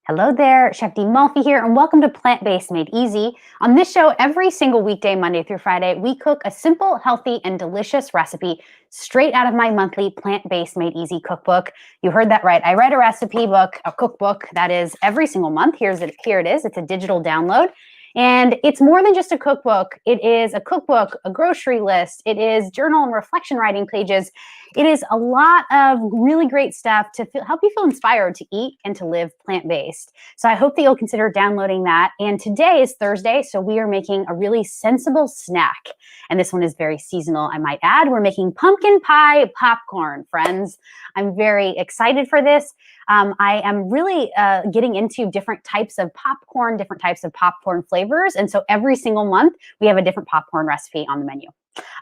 Hello there, Chef D Malfi here, and welcome to Plant-Based Made Easy. On this show, every single weekday, Monday through Friday, we cook a simple, healthy, and delicious recipe straight out of my monthly Plant-Based Made Easy cookbook. You heard that right. I write a recipe book, a cookbook, that is every single month. Here it is. It's a digital download. And it's more than just a cookbook. It is a cookbook, a grocery list. It is journal and reflection writing pages. It is a lot of really great stuff to help you feel inspired to eat and to live plant-based. So I hope that you'll consider downloading that. And today is Thursday, so we are making a really sensible snack. And this one is very seasonal, I might add. We're making pumpkin pie popcorn, friends. I'm very excited for this. I am really getting into different types of popcorn flavors. And so every single month, we have a different popcorn recipe on the menu.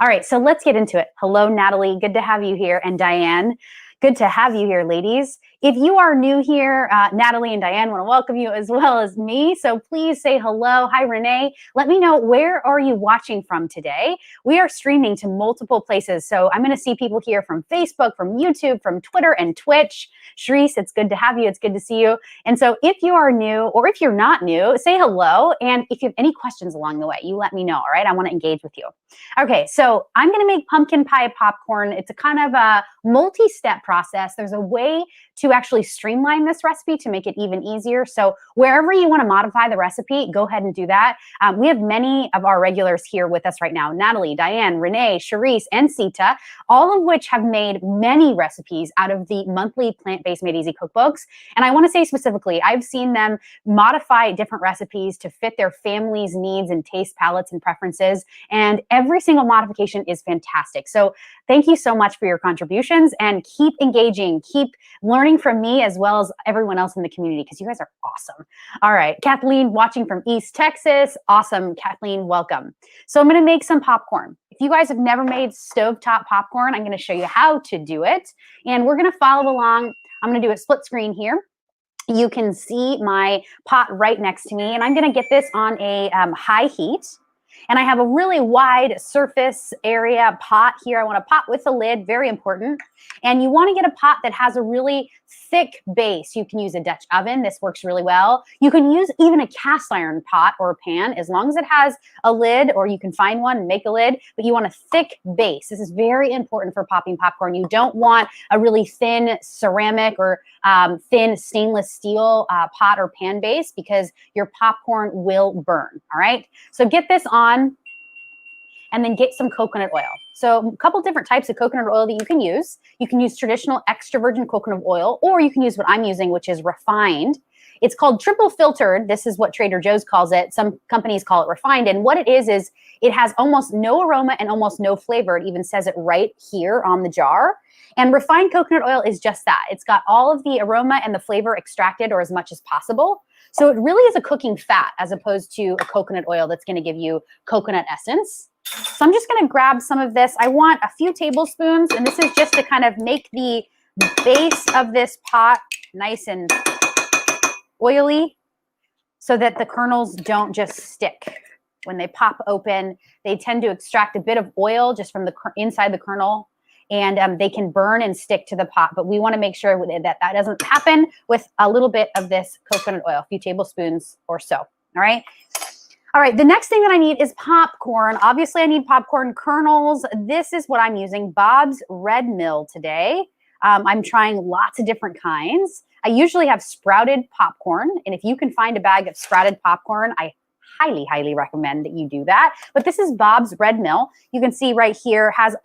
All right, so let's get into it. Hello, Natalie. Good to have you here. And Diane, good to have you here, ladies. If you are new here, Natalie and Diane want to welcome you as well as me. So please say hello. Hi, Renee. Let me know, where are you watching from today? We are streaming to multiple places. So I'm going to see people here from Facebook, from YouTube, from Twitter, and Twitch. Sharice, it's good to have you. It's good to see you. And so if you are new, or if you're not new, say hello. And if you have any questions along the way, you let me know, all right? I want to engage with you. Okay, so I'm going to make pumpkin pie popcorn. It's a kind of a multi-step process. There's a way to actually streamline this recipe to make it even easier. So wherever you want to modify the recipe, go ahead and do that. We have many of our regulars here with us right now. Natalie, Diane, Renee, Sharice, and Sita, all of which have made many recipes out of the monthly Plant-Based Made Easy cookbooks. And I want to say specifically, I've seen them modify different recipes to fit their family's needs and taste palettes and preferences. And every single modification is fantastic. So thank you so much for your contributions, and keep engaging, keep learning from me as well as everyone else in the community, because you guys are awesome. All right, Kathleen watching from East Texas. Awesome, Kathleen, welcome. So I'm gonna make some popcorn. If you guys have never made stovetop popcorn, I'm gonna show you how to do it. And we're gonna follow along. I'm gonna do a split screen here. You can see my pot right next to me, and I'm gonna get this on a high heat. And I have a really wide surface area pot here. I want a pot with a lid, very important. And you want to get a pot that has a really thick base. You can use a Dutch oven. This works really well. You can use even a cast iron pot or a pan, as long as it has a lid, or you can find one and make a lid, but you want a thick base. This is very important for popping popcorn. You don't want a really thin ceramic or thin stainless steel pot or pan base, because your popcorn will burn, all right? So get this on, and then get some coconut oil. So a couple different types of coconut oil that you can use. You can use traditional extra virgin coconut oil, or you can use what I'm using, which is refined. It's called triple filtered. This is what Trader Joe's calls it. Some companies call it refined. And what it is it has almost no aroma and almost no flavor. It even says it right here on the jar. And refined coconut oil is just that. It's got all of the aroma and the flavor extracted, or as much as possible. So it really is a cooking fat, as opposed to a coconut oil that's going to give you coconut essence. So I'm just going to grab some of this. I want a few tablespoons, and this is just to kind of make the base of this pot nice and oily, so that the kernels don't just stick. When they pop open, they tend to extract a bit of oil just from the inside the kernel, and they can burn and stick to the pot. But we want to make sure that that doesn't happen with a little bit of this coconut oil, a few tablespoons or so. All right. All right, the next thing that I need is popcorn. Obviously, I need popcorn kernels. This is what I'm using, Bob's Red Mill today. I'm trying lots of different kinds. I usually have sprouted popcorn, and if you can find a bag of sprouted popcorn, I highly, highly recommend that you do that. But this is Bob's Red Mill. You can see right here has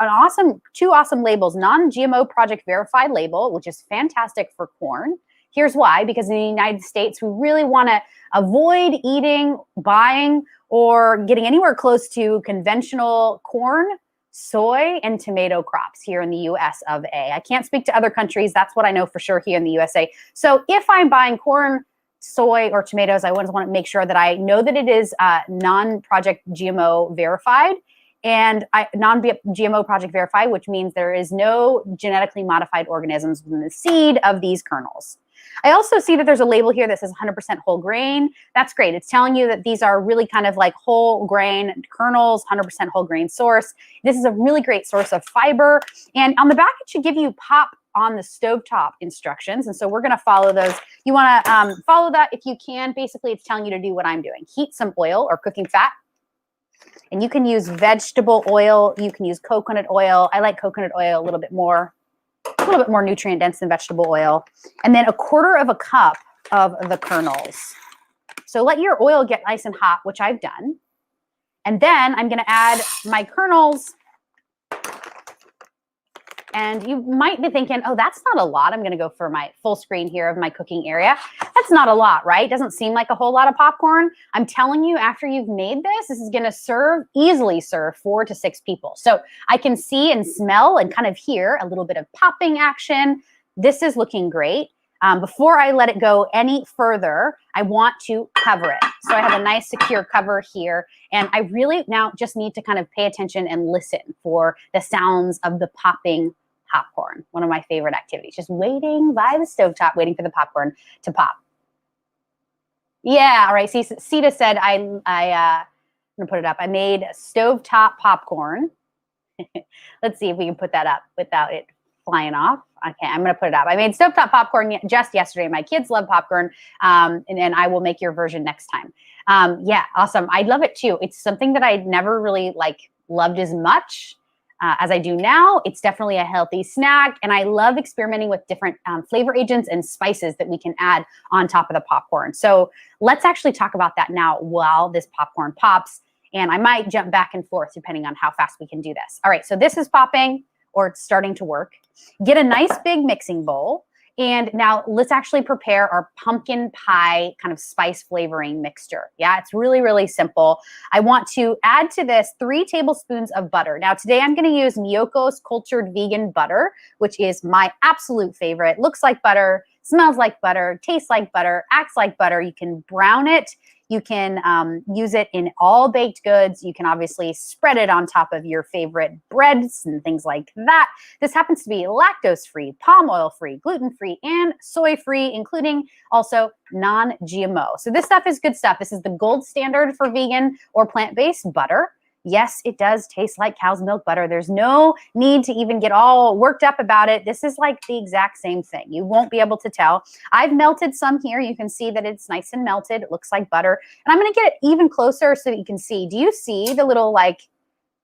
two awesome labels, non-GMO Project Verified label, which is fantastic for corn. Here's why: because in the United States, we really want to avoid eating, buying, or getting anywhere close to conventional corn, soy, and tomato crops here in the US of A. I can't speak to other countries. That's what I know for sure here in the USA. So if I'm buying corn, soy, or tomatoes, I always want to make sure that I know that it is non-Project GMO verified. And non-GMO Project Verified, which means there is no genetically modified organisms within the seed of these kernels. I also see that there's a label here that says 100% whole grain. That's great. It's telling you that these are really kind of like whole grain kernels, 100% whole grain source. This is a really great source of fiber. And on the back, it should give you pop on the stovetop instructions. And so we're going to follow those. You want to follow that if you can. Basically, it's telling you to do what I'm doing. Heat some oil or cooking fat. And you can use vegetable oil. You can use coconut oil. I like coconut oil a little bit more nutrient dense than vegetable oil. And then 1/4 cup of the kernels. So let your oil get nice and hot, which I've done. And then I'm going to add my kernels. And you might be thinking, oh, that's not a lot. I'm going to go for my full screen here of my cooking area. That's not a lot, right? Doesn't seem like a whole lot of popcorn. I'm telling you, after you've made this is going to easily serve 4 to 6 people. So I can see and smell and kind of hear a little bit of popping action. This is looking great. Before I let it go any further, I want to cover it. So I have a nice secure cover here. And I really now just need to kind of pay attention and listen for the sounds of the popping popcorn. One of my favorite activities, just waiting by the stovetop, waiting for the popcorn to pop. Yeah, all right. See, Sita said, I'm gonna put it up. I made stovetop popcorn. Let's see if we can put that up without it flying off. Okay, I'm going to put it up. I made stovetop popcorn just yesterday. My kids love popcorn, and I will make your version next time. Yeah, awesome. I love it too. It's something that I never really loved as much as I do now. It's definitely a healthy snack, and I love experimenting with different flavor agents and spices that we can add on top of the popcorn. So let's actually talk about that now while this popcorn pops, and I might jump back and forth depending on how fast we can do this. All right, so this is popping, or it's starting to work. Get a nice big mixing bowl. And now let's actually prepare our pumpkin pie kind of spice flavoring mixture. Yeah, it's really, really simple. I want to add to this 3 tablespoons of butter. Now today I'm going to use Miyoko's cultured vegan butter, which is my absolute favorite. Looks like butter, smells like butter, tastes like butter, acts like butter. You can brown it. You can use it in all baked goods. You can obviously spread it on top of your favorite breads and things like that. This happens to be lactose-free, palm oil-free, gluten-free, and soy-free, including also non-GMO. So this stuff is good stuff. This is the gold standard for vegan or plant-based butter. Yes, it does taste like cow's milk butter. There's no need to even get all worked up about it. This is like the exact same thing. You won't be able to tell. I've melted some here. You can see that it's nice and melted. It looks like butter. And I'm going to get it even closer so that you can see. Do you see the little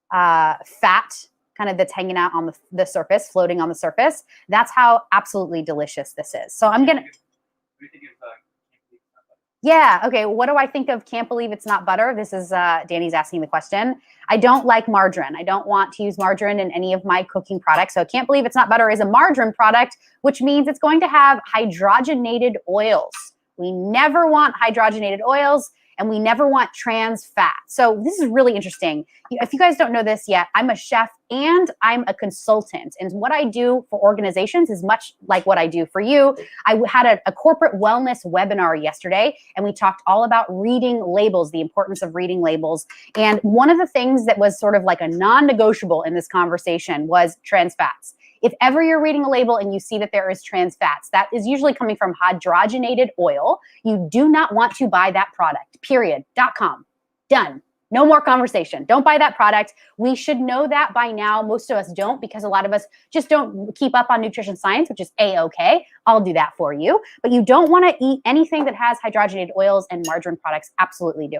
fat kind of that's hanging out on the surface, floating on the surface? That's how absolutely delicious this is. So I'm going to... Yeah, okay, what do I think of can't believe it's not butter? This is, Danny's asking the question. I don't like margarine. I don't want to use margarine in any of my cooking products. So can't believe it's not butter is a margarine product, which means it's going to have hydrogenated oils. We never want hydrogenated oils, and we never want trans fat. So this is really interesting. If you guys don't know this yet, I'm a chef and I'm a consultant. And what I do for organizations is much like what I do for you. I had a corporate wellness webinar yesterday, and we talked all about reading labels, the importance of reading labels. And one of the things that was sort of like a non-negotiable in this conversation was trans fats. If ever you're reading a label and you see that there is trans fats, that is usually coming from hydrogenated oil. You do not want to buy that product, period.com. Done. No more conversation. Don't buy that product. We should know that by now. Most of us don't, because a lot of us just don't keep up on nutrition science, which is A-okay. I'll do that for you. But you don't want to eat anything that has hydrogenated oils, and margarine products absolutely do.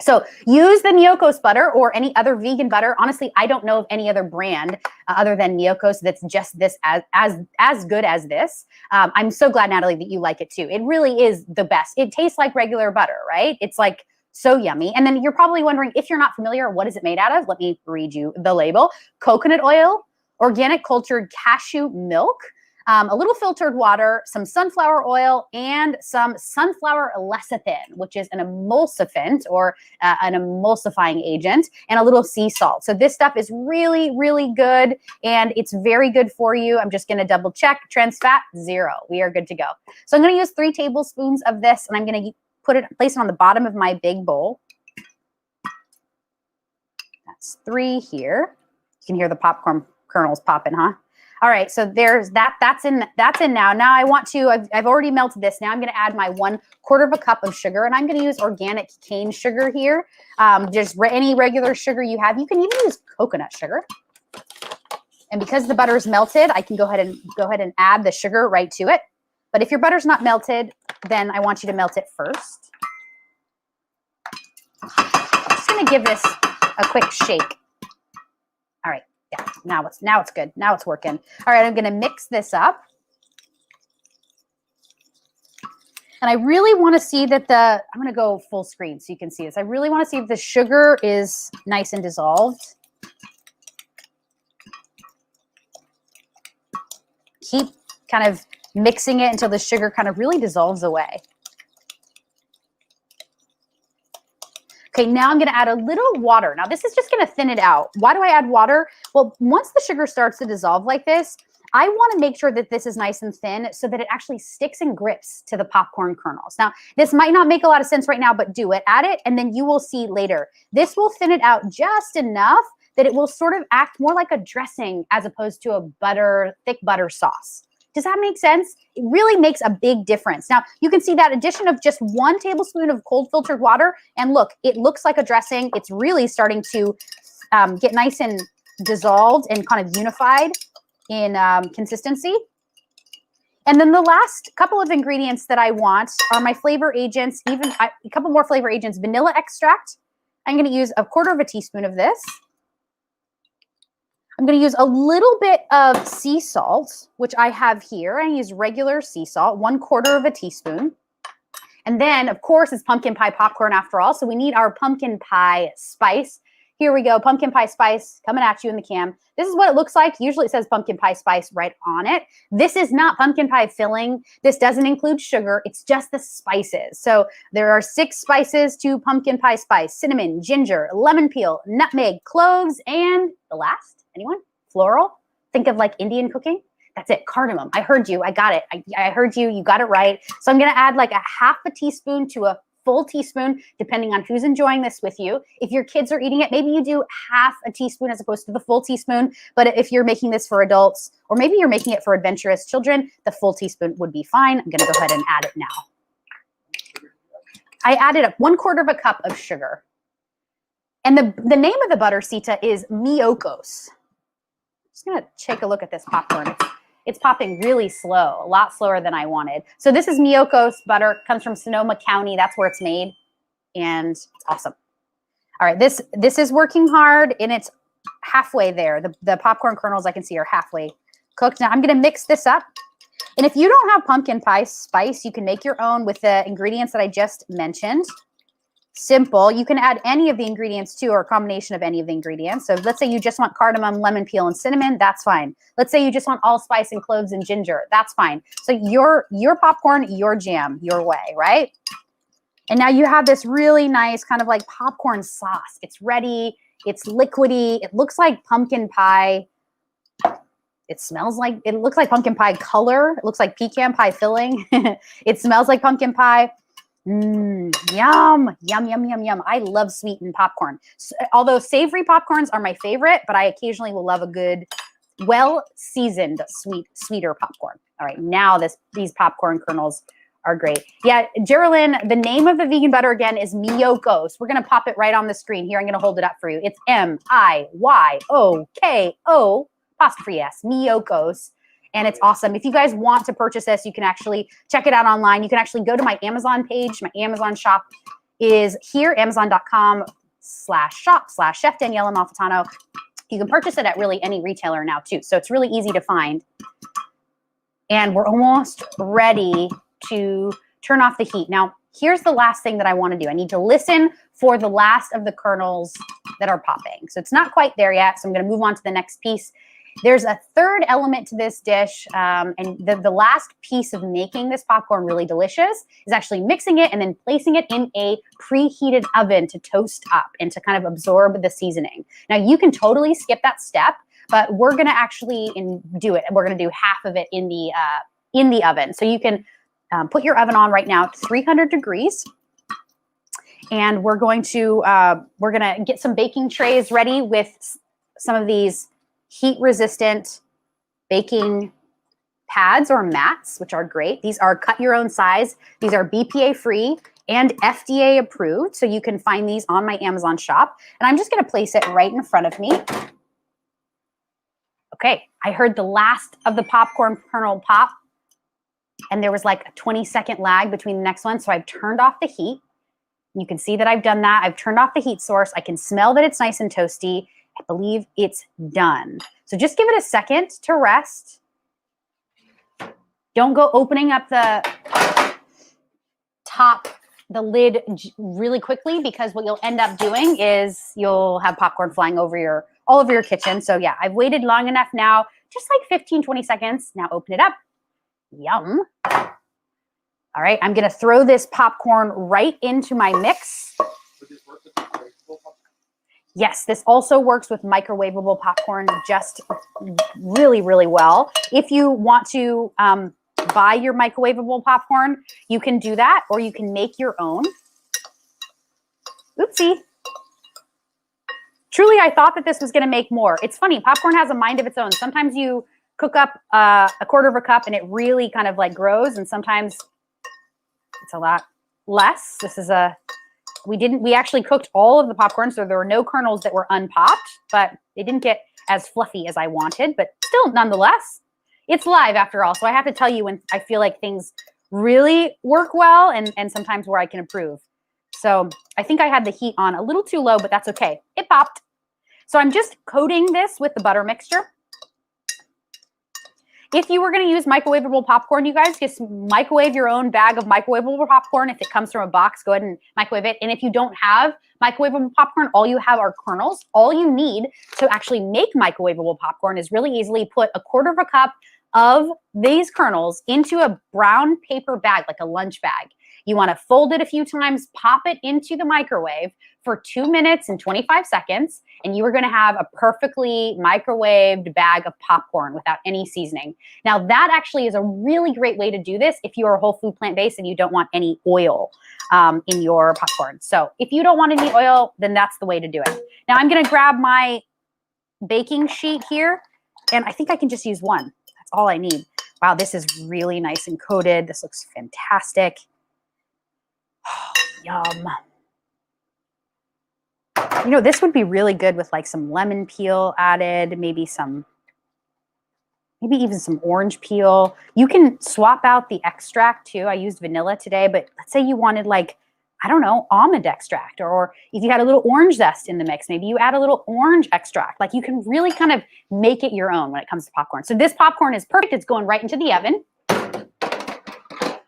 So use the Miyoko's butter or any other vegan butter. Honestly, I don't know of any other brand other than Miyoko's that's just this as good as this. I'm so glad, Natalie, that you like it too. It really is the best. It tastes like regular butter, right? It's like so yummy. And then you're probably wondering, if you're not familiar, what is it made out of? Let me read you the label. Coconut oil, organic cultured cashew milk, a little filtered water, some sunflower oil, and some sunflower lecithin, which is an emulsifiant or an emulsifying agent, and a little sea salt. So this stuff is really, really good, and it's very good for you. I'm just going to double check. Trans fat, 0. We are good to go. So I'm going to use 3 tablespoons of this, and I'm going to place it on the bottom of my big bowl. That's 3 here. You can hear the popcorn kernels popping, huh? All right, so there's that. That's in now. Now I want to. I've already melted this. Now I'm going to add my 1/4 cup of sugar, and I'm going to use organic cane sugar here. Just any regular sugar you have. You can even use coconut sugar. And because the butter is melted, I can go ahead and add the sugar right to it. But if your butter's not melted, then I want you to melt it first. I'm just gonna give this a quick shake. All right, yeah, now it's good. Now it's working. All right, I'm gonna mix this up. And I really want to see that I'm going to go full screen so you can see this. I really want to see if the sugar is nice and dissolved. Keep kind of mixing it until the sugar kind of really dissolves away. Okay, now I'm going to add a little water. Now this is just going to thin it out. Why do I add water? Well, once the sugar starts to dissolve like this, I want to make sure that this is nice and thin so that it actually sticks and grips to the popcorn kernels. Now, this might not make a lot of sense right now, but do it. Add it, and then you will see later. This will thin it out just enough that it will sort of act more like a dressing as opposed to a thick butter sauce. Does that make sense? It really makes a big difference. Now, you can see that addition of just 1 tablespoon of cold filtered water, and look, it looks like a dressing. It's really starting to get nice and dissolved and kind of unified in consistency. And then the last couple of ingredients that I want are my flavor agents, a couple more flavor agents. Vanilla extract. I'm going to use 1/4 teaspoon of this. I'm going to use a little bit of sea salt, which I have here. I use regular sea salt, 1/4 teaspoon. And then, of course, it's pumpkin pie popcorn after all. So we need our pumpkin pie spice. Here we go, pumpkin pie spice coming at you in the cam. This is what it looks like. Usually it says pumpkin pie spice right on it. This is not pumpkin pie filling. This doesn't include sugar. It's just the spices. So there are 6 spices to pumpkin pie spice: cinnamon, ginger, lemon peel, nutmeg, cloves, and the last, anyone? Floral? Think of like Indian cooking. That's it, cardamom. I heard you, I got it. I heard you, you got it right. So I'm gonna add like 1/2 teaspoon to a full teaspoon, depending on who's enjoying this with you. If your kids are eating it, maybe you do 1/2 teaspoon as opposed to the full teaspoon. But if you're making this for adults, or maybe you're making it for adventurous children, the full teaspoon would be fine. I'm gonna go ahead and add it now. I added 1/4 cup of sugar. And the name of the butter sita is Miokos. I'm just gonna take a look at this popcorn. It's popping really slow, a lot slower than I wanted. So this is Miokos butter, comes from Sonoma County. That's where it's made, and it's awesome. All right, this is working hard, and it's halfway there. The popcorn kernels I can see are halfway cooked. Now I'm gonna mix this up. And if you don't have pumpkin pie spice, you can make your own with the ingredients that I just mentioned. Simple. You can add any of the ingredients too, or a combination of any of the ingredients. So let's say you just want cardamom, lemon peel, and cinnamon. That's fine. Let's say you just want allspice and cloves and ginger. That's fine. So your popcorn, your jam, your way, right? And now you have this really nice kind of like popcorn sauce. It's ready. It's liquidy. It looks like pumpkin pie. It looks like pumpkin pie color. It looks like pecan pie filling. It smells like pumpkin pie. Yum, yum, yum, yum, yum. I love sweetened popcorn. Although savory popcorns are my favorite, but I occasionally will love a good, well-seasoned, sweeter popcorn. All right, now these popcorn kernels are great. Yeah, Geraldine, the name of the vegan butter again is Miokos. We're gonna pop it right on the screen here. I'm gonna hold it up for you. It's M-I-Y-O-K-O apostrophe S, Miokos. And it's awesome. If you guys want to purchase this, you can actually check it out online. You can actually go to my Amazon page. My Amazon shop is here, amazon.com/shop/Chef Daniela Malfitano. You can purchase it at really any retailer now too. So it's really easy to find. And we're almost ready to turn off the heat. Now, here's the last thing that I want to do. I need to listen for the last of the kernels that are popping. So it's not quite there yet. So I'm going to move on to the next piece. There's a third element to this dish, and the last piece of making this popcorn really delicious is actually mixing it and then placing it in a preheated oven to toast up and to kind of absorb the seasoning. Now, you can totally skip that step, but we're going to actually do it. We're going to do half of it in the oven. So you can put your oven on right now at 300 degrees. And we're going to get some baking trays ready with some of these heat-resistant baking pads or mats, which are great. These are cut your own size. These are BPA-free and FDA approved, so you can find these on my Amazon shop. And I'm just gonna place it right in front of me. Okay, I heard the last of the popcorn kernel pop, and there was like a 20-second lag between the next one. So I've turned off the heat. You can see that I've done that. I've turned off the heat source. I can smell that it's nice and toasty. I believe it's done. So just give it a second to rest. Don't go opening up the lid really quickly, because what you'll end up doing is you'll have popcorn flying over all over your kitchen. So yeah, I've waited long enough now, just like 15, 20 seconds. Now open it up. Yum. All right, I'm gonna throw this popcorn right into my mix. Yes, this also works with microwavable popcorn just really, really well. If you want to buy your microwavable popcorn, you can do that, or you can make your own. Oopsie. Truly, I thought that this was gonna make more. It's funny, popcorn has a mind of its own. Sometimes you cook up a quarter of a cup and it really kind of like grows, and sometimes it's a lot less. This is we actually cooked all of the popcorn, so there were no kernels that were unpopped, but they didn't get as fluffy as I wanted, but still, nonetheless, it's live after all. So I have to tell you when I feel like things really work well, and sometimes where I can improve. So I think I had the heat on a little too low, but that's okay. It popped. So I'm just coating this with the butter mixture. If you were going to use microwavable popcorn, you guys, just microwave your own bag of microwavable popcorn. If it comes from a box, go ahead and microwave it. And if you don't have microwavable popcorn, all you have are kernels. All you need to actually make microwavable popcorn is really easily put a quarter of a cup of these kernels into a brown paper bag, like a lunch bag. You want to fold it a few times, pop it into the microwave for 2 minutes and 25 seconds, and you are going to have a perfectly microwaved bag of popcorn without any seasoning. Now, that actually is a really great way to do this if you are whole food plant-based and you don't want any oil in your popcorn. So if you don't want any oil, then that's the way to do it. Now, I'm going to grab my baking sheet here, and I think I can just use one. That's all I need. Wow, this is really nice and coated. This looks fantastic. Oh, yum. You know, this would be really good with like some lemon peel added, maybe even some orange peel. You can swap out the extract too. I used vanilla today, but let's say you wanted like, I don't know, almond extract, or if you had a little orange zest in the mix, maybe you add a little orange extract. Like, you can really kind of make it your own when it comes to popcorn. So this popcorn is perfect. It's going right into the oven.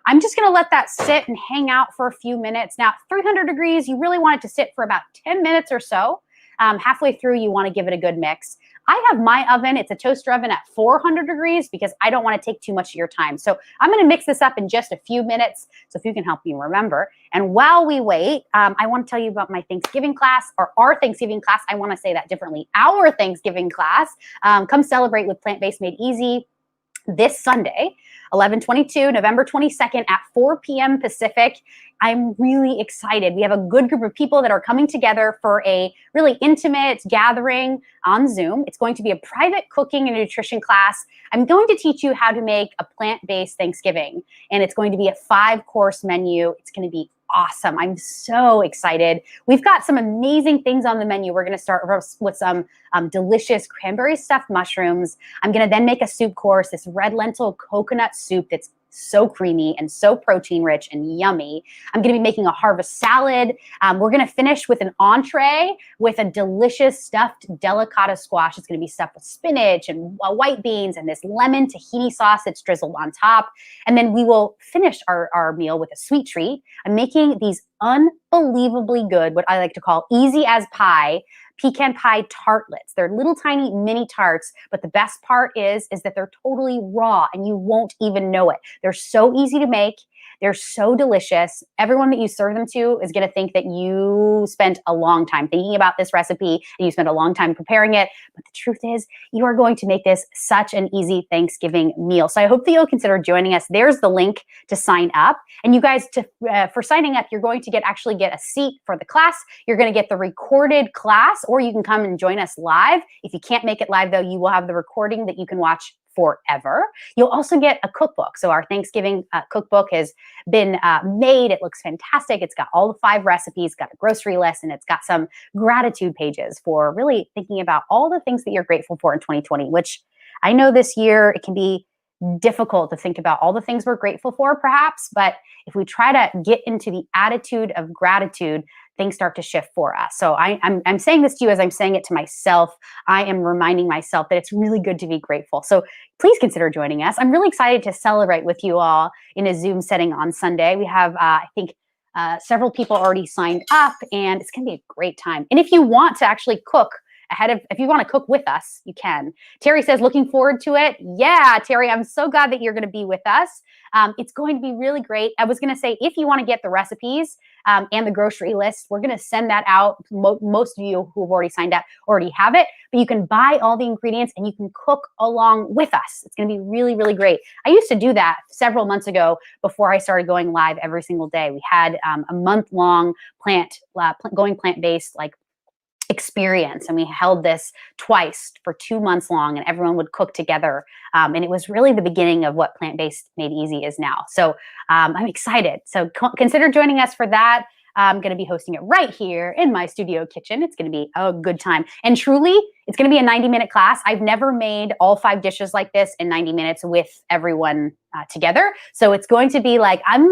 I'm just going to let that sit and hang out for a few minutes. Now, 300 degrees, you really want it to sit for about 10 minutes or so. Halfway through, you want to give it a good mix. I have my oven, it's a toaster oven at 400 degrees because I don't want to take too much of your time. So I'm going to mix this up in just a few minutes. So if you can help me remember. And while we wait, I want to tell you about my Thanksgiving class, or our Thanksgiving class. I want to say that differently. Our Thanksgiving class. Come celebrate with Plant-Based Made Easy this Sunday, 11/22, November 22nd at 4 p.m. Pacific. I'm really excited. We have a good group of people that are coming together for a really intimate gathering on Zoom. It's going to be a private cooking and nutrition class. I'm going to teach you how to make a plant-based Thanksgiving, and it's going to be a 5-course menu. It's going to be awesome. I'm so excited. We've got some amazing things on the menu. We're going to start with some delicious cranberry stuffed mushrooms. I'm going to then make a soup course, this red lentil coconut soup that's so creamy and so protein rich and yummy. I'm going to be making a harvest salad. We're going to finish with an entree with a delicious stuffed delicata squash. It's going to be stuffed with spinach and white beans and this lemon tahini sauce that's drizzled on top. And then we will finish our meal with a sweet treat. I'm making these unbelievably good, what I like to call easy as pie, pecan pie tartlets. They're little tiny mini tarts, but the best part is that they're totally raw and you won't even know it. They're so easy to make. They're so delicious. Everyone that you serve them to is going to think that you spent a long time thinking about this recipe and you spent a long time preparing it. But the truth is, you are going to make this such an easy Thanksgiving meal. So I hope that you'll consider joining us. There's the link to sign up. And you guys, for signing up, you're going to actually get a seat for the class. You're going to get the recorded class, or you can come and join us live. If you can't make it live, though, you will have the recording that you can watch forever. You'll also get a cookbook. So our Thanksgiving cookbook has been made. It looks fantastic. It's got all the 5 recipes, got a grocery list, and it's got some gratitude pages for really thinking about all the things that you're grateful for in 2020, which I know this year it can be difficult to think about all the things we're grateful for, perhaps, but if we try to get into the attitude of gratitude, things start to shift for us. So I'm saying this to you as I'm saying it to myself. I am reminding myself that it's really good to be grateful. So please consider joining us. I'm really excited to celebrate with you all in a Zoom setting on Sunday. We have, I think, several people already signed up, and it's going to be a great time. And if you want to actually cook if you want to cook with us, you can. Terry says, looking forward to it. Yeah, Terry, I'm so glad that you're going to be with us. It's going to be really great. I was going to say, if you want to get the recipes and the grocery list, we're going to send that out. Most of you who have already signed up already have it, but you can buy all the ingredients and you can cook along with us. It's going to be really, really great. I used to do that several months ago before I started going live every single day. We had a month-long going plant-based experience, and we held this twice for 2 months long, and everyone would cook together, and it was really the beginning of what plant-based made easy is now. So I'm excited. So consider joining us for that. I'm going to be hosting it right here in my studio kitchen. It's going to be a good time. And truly, it's going to be a 90-minute class. I've never made all 5 dishes like this in 90 minutes with everyone together. So it's going to be I'm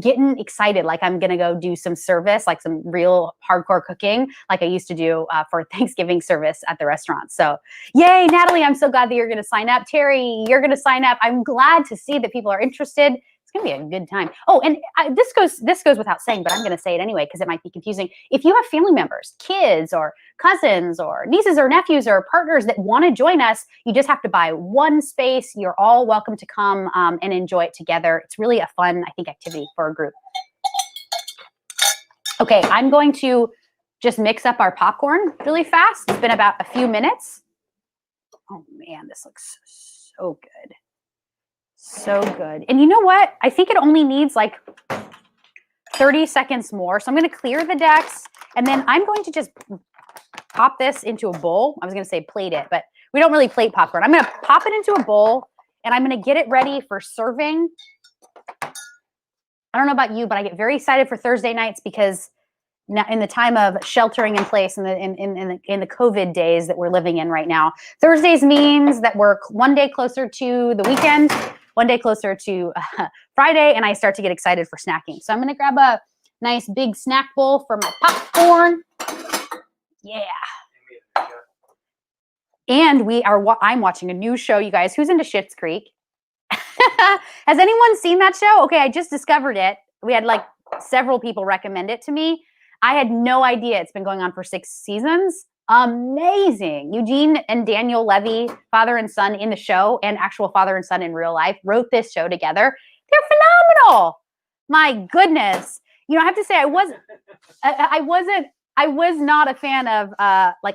getting excited. I'm going to go do some service, some real hardcore cooking like I used to do for Thanksgiving service at the restaurant. So yay, Natalie, I'm so glad that you're going to sign up. Terry, you're going to sign up. I'm glad to see that people are interested. It's going to be a good time. Oh, and this goes without saying, but I'm going to say it anyway because it might be confusing. If you have family members, kids or cousins or nieces or nephews or partners that want to join us, you just have to buy one space. You're all welcome to come and enjoy it together. It's really a fun, I think, activity for a group. Okay, I'm going to just mix up our popcorn really fast. It's been about a few minutes. Oh man, this looks so good. So good. And you know what? I think it only needs 30 seconds more. So I'm going to clear the decks, and then I'm going to just pop this into a bowl. I was going to say plate it, but we don't really plate popcorn. I'm going to pop it into a bowl, and I'm going to get it ready for serving. I don't know about you, but I get very excited for Thursday nights because now in the time of sheltering in place in the COVID days that we're living in right now, Thursdays means that we're one day closer to the weekend, one day closer to Friday, and I start to get excited for snacking. So I'm going to grab a nice big snack bowl for my popcorn. Yeah. And I'm watching a new show, you guys. Who's into Schitt's Creek? Has anyone seen that show? Okay, I just discovered it. We had several people recommend it to me. I had no idea it's been going on for 6 seasons. Amazing. Eugene and Daniel Levy, father and son in the show and actual father and son in real life, wrote this show together. They're phenomenal. My goodness. I have to say I was not a fan of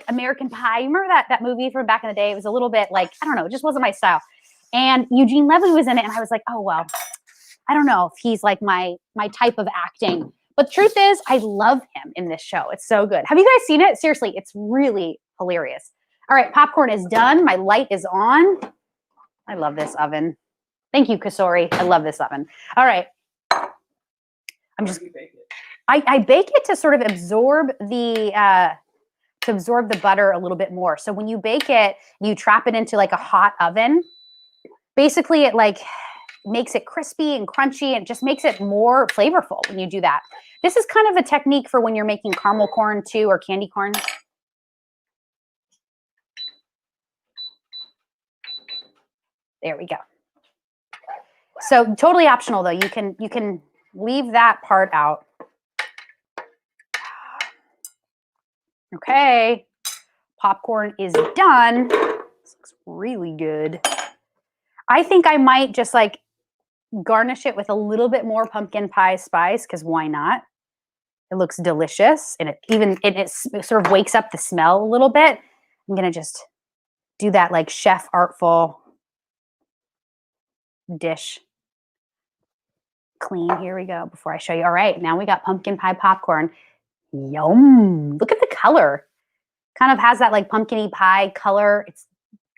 American Pie. You remember that movie from back in the day? It was a little bit I don't know, it just wasn't my style. And Eugene Levy was in it, and I was like, oh well, I don't know if he's my type of acting. But the truth is, I love him in this show. It's so good. Have you guys seen it? Seriously, it's really hilarious. All right, popcorn is done. My light is on. I love this oven. Thank you, Kasori. I love this oven. All right. I bake it to sort of absorb the butter a little bit more. So when you bake it, you trap it into a hot oven. Basically, it makes it crispy and crunchy and just makes it more flavorful when you do that. This is kind of a technique for when you're making caramel corn too, or candy corn. There we go. So totally optional though. You can leave that part out. Okay. Popcorn is done. This looks really good. I think I might just garnish it with a little bit more pumpkin pie spice, because why not? It looks delicious, and it sort of wakes up the smell a little bit. I'm gonna just do that chef artful dish clean. Here we go. Before I show you. All right, now we got pumpkin pie popcorn. Yum! Look at the color. Kind of has that pumpkin-y pie color.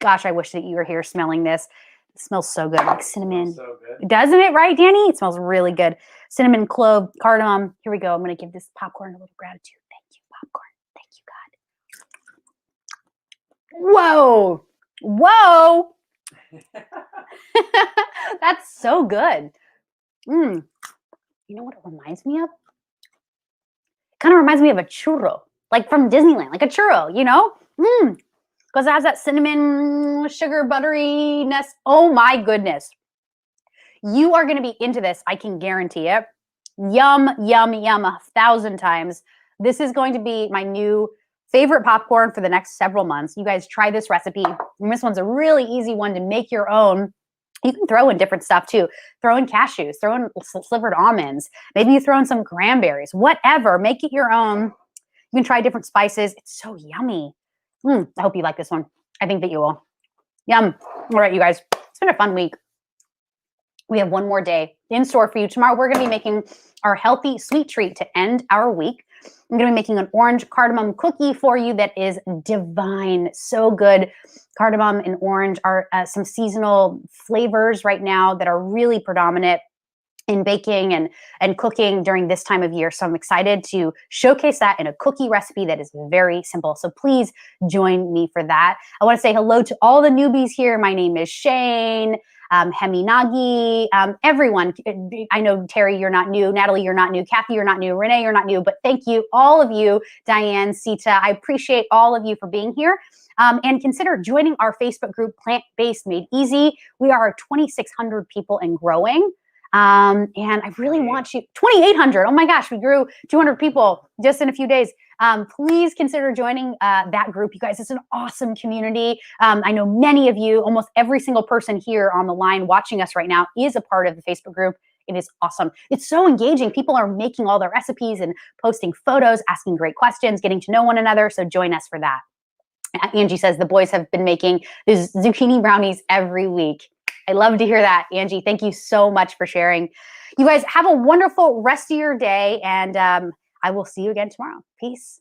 Gosh, I wish that you were here smelling this. It smells so good, cinnamon. So good. Doesn't it, right, Danny? It smells really good. Cinnamon, clove, cardamom. Here we go. I'm going to give this popcorn a little gratitude. Thank you, popcorn. Thank you, God. Whoa. Whoa. That's so good. Mm. You know what it reminds me of? Kind of reminds me of a churro, like from Disneyland, like a churro, you know? Because it has that cinnamon, sugar, butteriness. Oh my goodness. You are going to be into this. I can guarantee it. Yum, yum, yum, 1,000 times. This is going to be my new favorite popcorn for the next several months. You guys try this recipe. And this one's a really easy one to make your own. You can throw in different stuff too. Throw in cashews, throw in slivered almonds. Maybe you throw in some cranberries, whatever. Make it your own. You can try different spices. It's so yummy. I hope you like this one. I think that you will. Yum. All right, you guys. It's been a fun week. We have one more day in store for you. Tomorrow, we're going to be making our healthy sweet treat to end our week. I'm going to be making an orange cardamom cookie for you that is divine. So good. Cardamom and orange are some seasonal flavors right now that are really predominant in baking and cooking during this time of year. So I'm excited to showcase that in a cookie recipe that is very simple. So please join me for that. I want to say hello to all the newbies here. My name is Shane. Hemi Nagi, everyone. I know, Terry, you're not new. Natalie, you're not new. Kathy, you're not new. Renee, you're not new. But thank you, all of you. Diane, Sita, I appreciate all of you for being here. And consider joining our Facebook group, Plant-Based Made Easy. We are 2,600 people and growing. And I really want you, 2,800. Oh my gosh, we grew 200 people just in a few days. Please consider joining that group. You guys, it's an awesome community. I know many of you, almost every single person here on the line watching us right now is a part of the Facebook group. It is awesome. It's so engaging. People are making all their recipes and posting photos, asking great questions, getting to know one another. So join us for that. Angie says the boys have been making these zucchini brownies every week. I love to hear that, Angie. Thank you so much for sharing. You guys have a wonderful rest of your day, and I will see you again tomorrow. Peace.